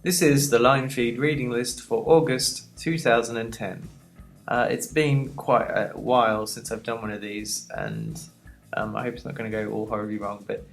This is the Linefeed reading list for August 2010. It's been quite a while since I've done one of these, and I hope it's not going to go all horribly wrong, but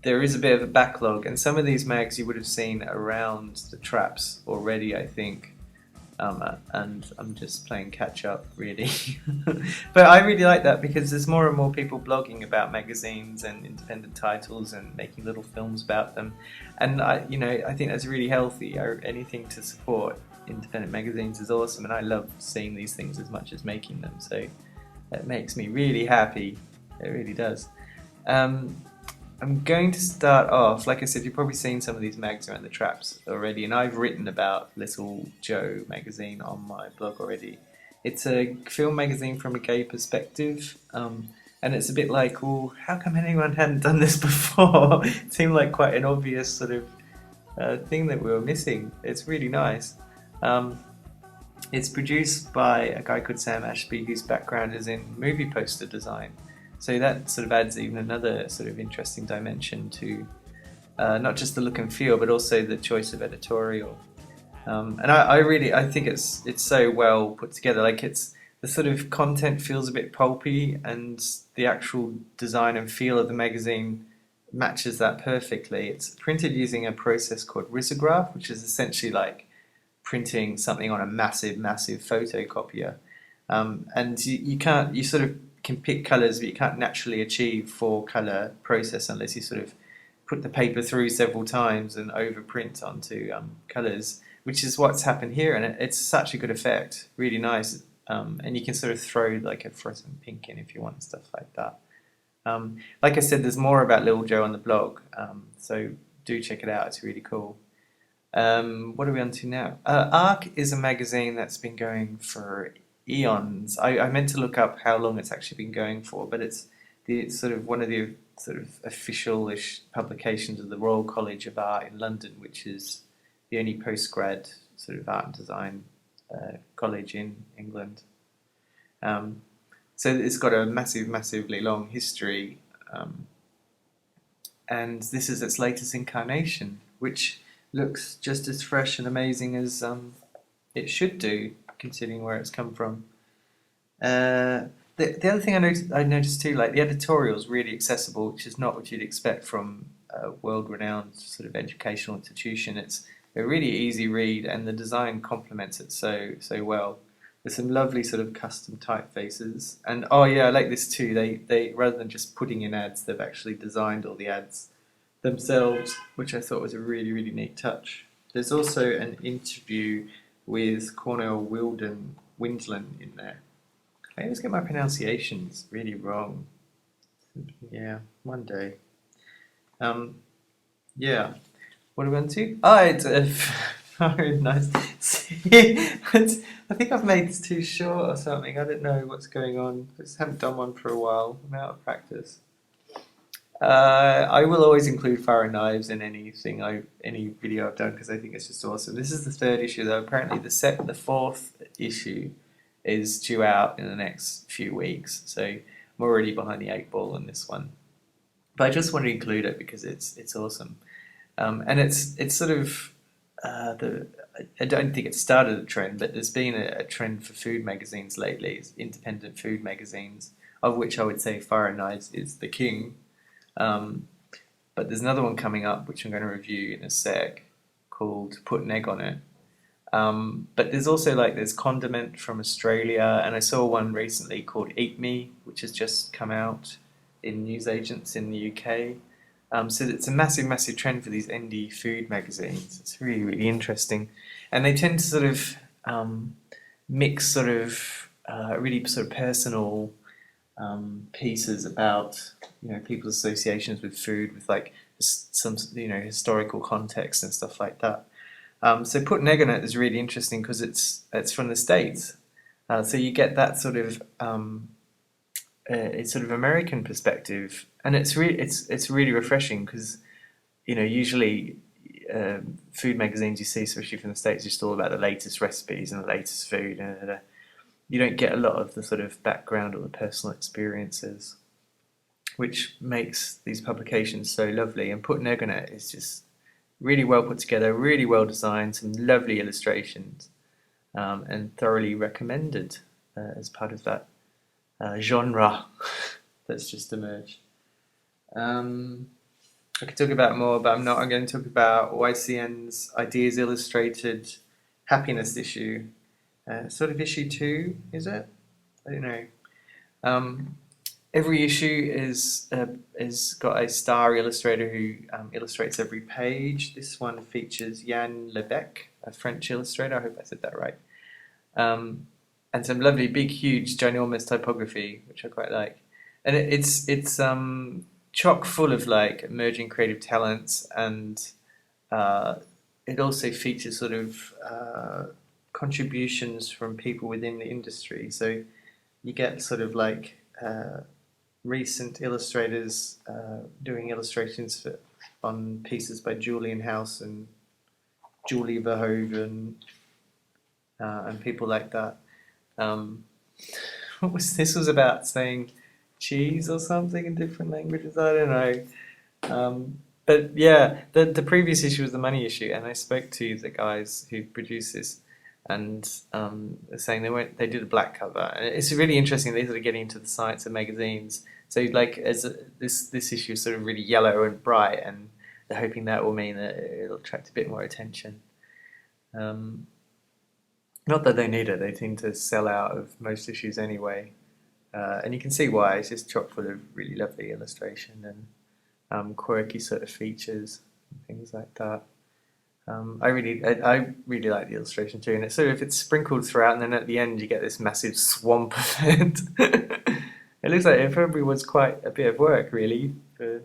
there is a bit of a backlog, and some of these mags you would have seen around the traps already, I think. And I'm just playing catch up, really. But I really like that because there's more and more people blogging about magazines and independent titles and making little films about them. And I think that's really healthy. Anything to support independent magazines is awesome, and I love seeing these things as much as making them. So it makes me really happy. It really does. Um, I'm going to start off, like I said, you've probably seen some of these mags around the traps already, and I've written about Little Joe magazine on my blog already. It's a film magazine from a gay perspective, and it's a bit like, well, how come anyone hadn't done this before? It seemed like quite an obvious sort of thing that we were missing. It's really nice. Um, it's produced by a guy called Sam Ashby, whose background is in movie poster design. So that sort of adds even another sort of interesting dimension to not just the look and feel, but also the choice of editorial. And I think it's so well put together. Like the sort of content feels a bit pulpy, and the actual design and feel of the magazine matches that perfectly. It's printed using a process called risograph, which is essentially like printing something on a massive, massive photocopier. And you sort of can pick colours, but you can't naturally achieve four colour process unless you sort of put the paper through several times and overprint onto colours, which is what's happened here, and it's such a good effect, really nice. And you can sort of throw like a fluorescent pink in if you want, stuff like that. Like I said, there's more about Little Joe on the blog, so do check it out, it's really cool. What are we on to now? Arc is a magazine that's been going for eons. I meant to look up how long it's actually been going for, but it's sort of one of the sort of official-ish publications of the Royal College of Art in London, which is the only postgrad sort of art and design college in England. Um, so it's got a massively long history, and this is its latest incarnation, which looks just as fresh and amazing as it should do, considering where it's come from. The other thing I noticed too, like the editorial's really accessible, which is not what you'd expect from a world-renowned sort of educational institution. It's a really easy read, and the design complements it so well. There's some lovely sort of custom typefaces, and oh yeah, I like this too. They rather than just putting in ads, they've actually designed all the ads themselves, which I thought was a really neat touch. There's also an interview with Cornell Windlan in there. I always get my pronunciations really wrong. Yeah, one day. Um, yeah. What are we on to? Oh, it's very nice. See, I think I've made this too short or something. I don't know what's going on. I just haven't done one for a while. I'm out of practice. I will always include fire and knives in any video I've done because I think it's just awesome. This is the third issue though. Apparently the fourth issue is due out in the next few weeks, so I'm already behind the eight ball on this one. But I just want to include it because it's awesome, and it's sort of the I don't think it started a trend, but there's been a trend for food magazines lately, independent food magazines, of which I would say Fire and Knives is the king. Um, but there's another one coming up which I'm going to review in a sec called Put an Egg on It. But there's also like there's Condiment from Australia, and I saw one recently called Eat Me, which has just come out in newsagents in the UK. So it's a massive trend for these indie food magazines. It's really interesting, and they tend to sort of mix sort of really sort of personal pieces about people's associations with food with like some historical context and stuff like that. So Put an Egg on It is really interesting because it's from the States, so you get that sort of it's sort of American perspective, and it's really refreshing because usually food magazines you see, especially from the States, just all about the latest recipes and the latest food. You don't get a lot of the sort of background or the personal experiences, which makes these publications so lovely. And Put an Egg on It is just Really well put together, really well designed, some lovely illustrations, and thoroughly recommended as part of that genre that's just emerged. I could talk about more, but I'm not. I'm going to talk about YCN's Ideas Illustrated Happiness issue. Sort of issue 2, is it? I don't know. Um, every issue is got a star illustrator who illustrates every page. This one features Jan Lebec, a French illustrator. I hope I said that right. And some lovely, big, huge, ginormous typography, which I quite like. And it's chock full of like emerging creative talents, and it also features sort of contributions from people within the industry. So you get sort of like recent illustrators doing illustrations on pieces by Julian House and Julie Verhoeven and people like that. What was this? Was about saying cheese or something in different languages. I don't know. But yeah, the previous issue was the money issue, and I spoke to the guys who produced this, and saying they did a black cover, and it's really interesting. They sort of getting into the science of magazines. So like this issue is sort of really yellow and bright, and they're hoping that will mean that it'll attract a bit more attention. Not that they need it; they seem to sell out of most issues anyway. And you can see why. It's just chock full of really lovely illustration and quirky sort of features and things like that. I really like the illustration too, and it's sort of it's sprinkled throughout, and then at the end you get this massive swamp of it. It looks like it probably was quite a bit of work, really, for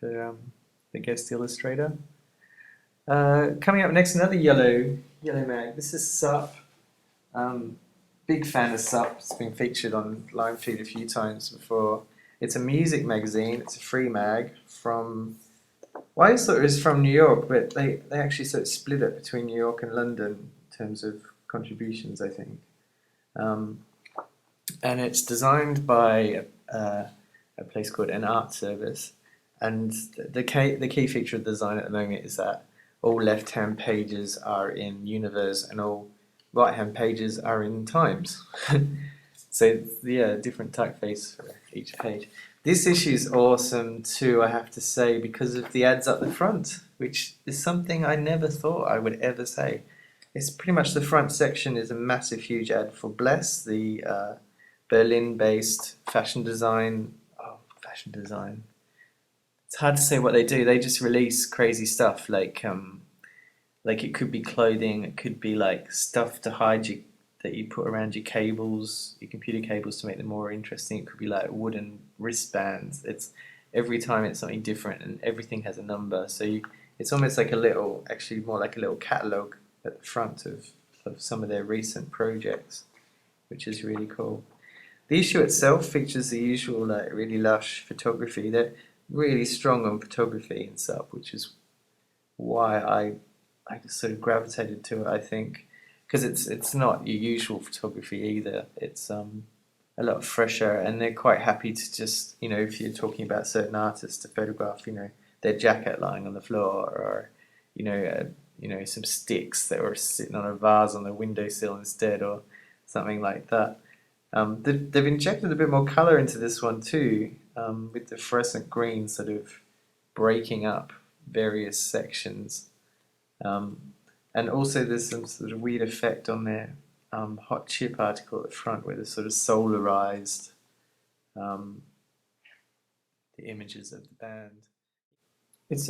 the guest illustrator. Coming up next, another yellow mag. This is Sup. Big fan of Sup. It's been featured on Linefeed a few times before. It's a music magazine. It's a free mag from. Well, I thought it was from New York, but they actually sort of split it between New York and London in terms of contributions, I think. And it's designed by a place called An Art Service. And the key feature of the design at the moment is that all left-hand pages are in Universe and all right-hand pages are in Times. So yeah, different typeface for each page. This issue is awesome too, I have to say, because of the ads up the front, which is something I never thought I would ever say. It's pretty much the front section is a massive, huge ad for Bless, the Berlin-based fashion design. It's hard to say what they do. They just release crazy stuff like it could be clothing, it could be like stuff to hide you that you put around your cables, your computer cables to make them more interesting. It could be like wooden wristbands. It's every time it's something different, and everything has a number. So it's almost like actually more like a little catalogue at the front of some of their recent projects, which is really cool. The issue itself features the usual like really lush photography. They're really strong on photography and stuff, which is why I just sort of gravitated to it, I think, because it's not your usual photography either. It's a lot fresher, and they're quite happy to just, if you're talking about certain artists, to photograph, their jacket lying on the floor, or some sticks that were sitting on a vase on the windowsill instead, or something like that. They've injected a bit more color into this one too, with the fluorescent green sort of breaking up various sections. And also there's some sort of weird effect on their hot chip article at the front where they sort of solarized the images of the band. It's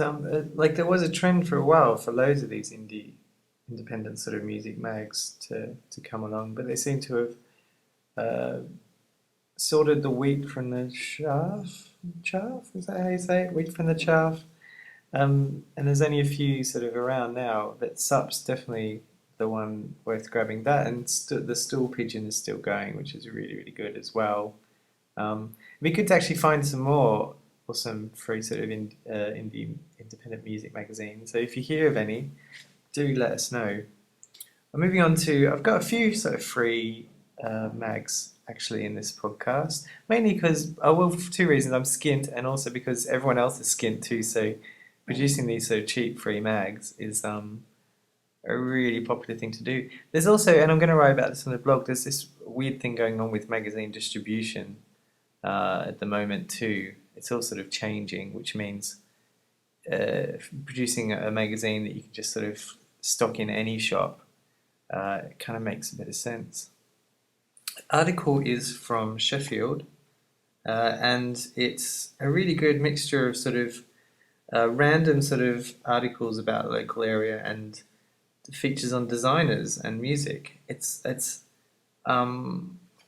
like there was a trend for a while for loads of these independent sort of music mags to come along, but they seem to have sorted the wheat from the chaff. Chaff? Is that how you say it? Wheat from the chaff. And there's only a few sort of around now, but Sup's definitely the one worth grabbing. That and the stool pigeon is still going, which is really, really good as well. It'd be good to actually find some more awesome free sort of indie independent music magazines. So if you hear of any, do let us know. I'm moving on to, I've got a few sort of free mags actually in this podcast, mainly because, for two reasons. I'm skint, and also because everyone else is skint too, so producing these sort of cheap free mags is a really popular thing to do. There's also, and I'm going to write about this on the blog, there's this weird thing going on with magazine distribution at the moment too. It's all sort of changing, which means producing a magazine that you can just sort of stock in any shop it kind of makes a bit of sense. Article is from Sheffield, and it's a really good mixture of sort of random sort of articles about the local area and features on designers and music. It's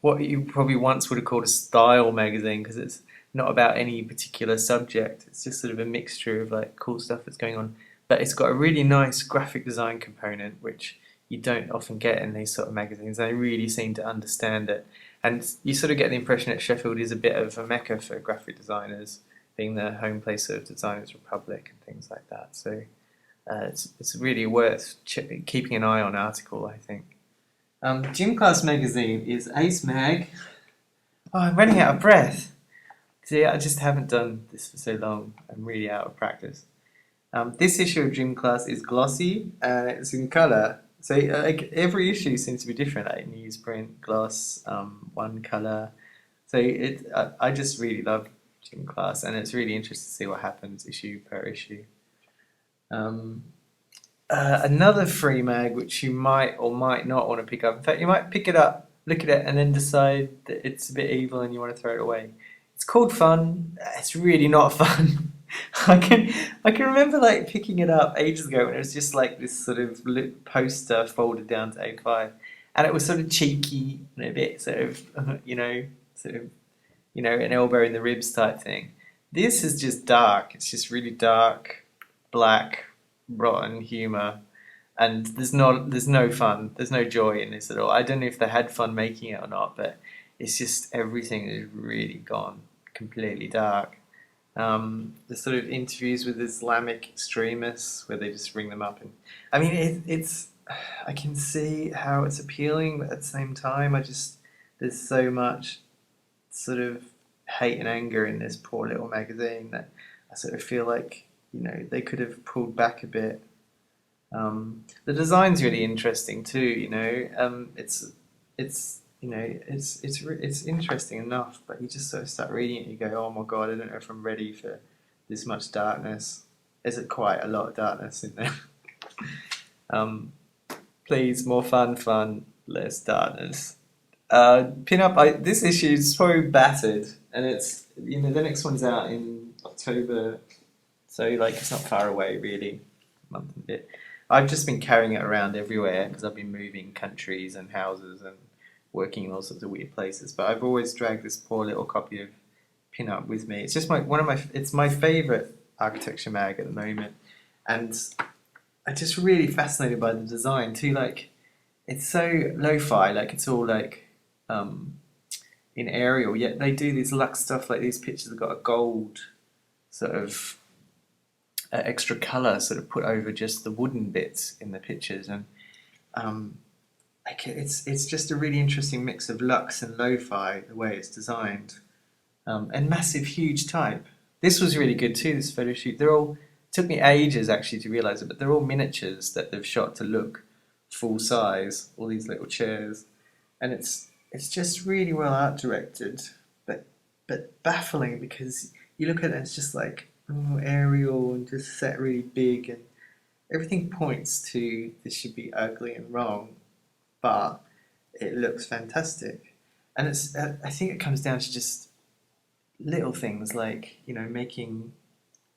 what you probably once would have called a style magazine because it's not about any particular subject. It's just sort of a mixture of like cool stuff that's going on. But it's got a really nice graphic design component, which you don't often get in these sort of magazines. They really seem to understand it. And you sort of get the impression that Sheffield is a bit of a mecca for graphic designers, being the home place of Designers Republic and things like that. So it's really worth keeping an eye on Article, I think. Gym Class Magazine is Ace Mag. Oh, I'm running out of breath. See, I just haven't done this for so long. I'm really out of practice. This issue of Gym Class is glossy and it's in colour. So like every issue seems to be different, like newsprint, gloss, one colour. So I just really love Gym Class, and it's really interesting to see what happens issue per issue. Another free mag which you might or might not want to pick up. In fact, you might pick it up, look at it, and then decide that it's a bit evil and you want to throw it away. It's called Fun. It's really not fun. I can remember like picking it up ages ago when it was just like this sort of poster folded down to A5, and it was sort of cheeky and a bit sort of an elbow in the ribs type thing. This is just dark. It's just really dark, black, rotten humour, and there's no fun. There's no joy in this at all. I don't know if they had fun making it or not, but it's just everything is really gone completely dark. The sort of interviews with Islamic extremists where they just ring them up, and I mean it's I can see how it's appealing, but at the same time there's so much sort of hate and anger in this poor little magazine that I sort of feel like they could have pulled back a bit. The design's really interesting too. It's interesting enough, but you just sort of start reading it and you go, oh my god, I don't know if I'm ready for this much darkness. There's quite a lot of darkness in there. Please, more fun, less darkness. Pin-up, this issue is so battered, and it's the next one's out in October, so like it's not far away really, a month and a bit. I've just been carrying it around everywhere because I've been moving countries and houses and working in all sorts of weird places, but I've always dragged this poor little copy of Pin-Up with me. It's just it's my favourite architecture mag at the moment, and I'm just really fascinated by the design too. Like, it's so lo-fi, like it's all like in aerial, yet they do this luxe stuff, like these pictures have got a gold sort of extra colour sort of put over just the wooden bits in the pictures, and it's just a really interesting mix of luxe and lo-fi the way it's designed, and massive huge type. This was really good too, this photo shoot. Took me ages actually to realise it, but they're all miniatures that they've shot to look full size, all these little chairs, and it's just really well art directed, but baffling because you look at it and it's just like aerial and just set really big, and everything points to this should be ugly and wrong, but it looks fantastic. And I think it comes down to just little things like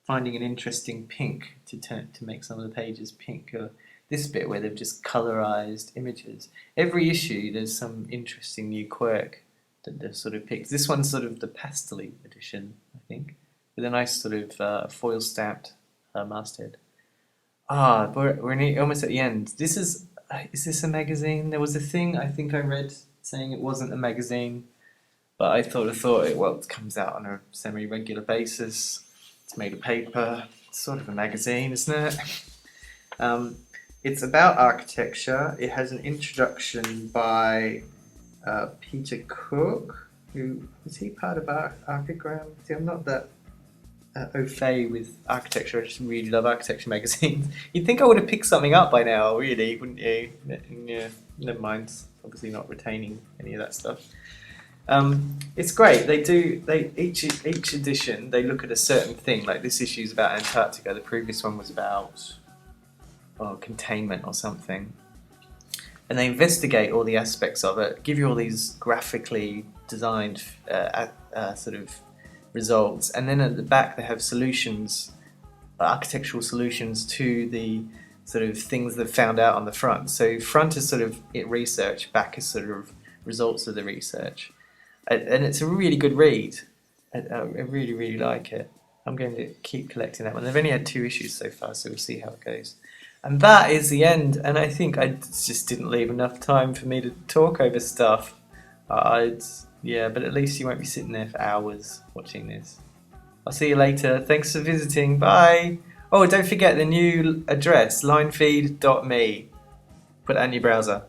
finding an interesting pink to make some of the pages pink, or this bit where they've just colorized images. Every issue there's some interesting new quirk that they've sort of picked. This one's sort of the pastel-y edition, I think, with a nice sort of foil stamped masthead. We're almost at the end. Is this a magazine? There was a thing I think I read saying it wasn't a magazine, but I thought it comes out on a semi-regular basis. It's made of paper. It's sort of a magazine, isn't it? It's about architecture. It has an introduction by Peter Cook, who was he part of Archigram? See, I'm not that au fait with architecture. I just really love architecture magazines. You'd think I would have picked something up by now, really, wouldn't you? Yeah, never mind. Obviously, not retaining any of that stuff. It's great. Each edition they look at a certain thing. Like this issue is about Antarctica. The previous one was about containment or something. And they investigate all the aspects of it, give you all these graphically designed sort of results, and then at the back they have solutions, architectural solutions to the sort of things they've found out on the front. So front is sort of research, back is sort of results of the research, and it's a really good read. I really, really like it. I'm going to keep collecting that one. They've only had 2 issues so far, so we'll see how it goes. And that is the end, and I think I just didn't leave enough time for me to talk over stuff. Yeah, but at least you won't be sitting there for hours watching this. I'll see you later. Thanks for visiting. Bye. Oh, don't forget the new address, linefeed.me. Put that in your browser.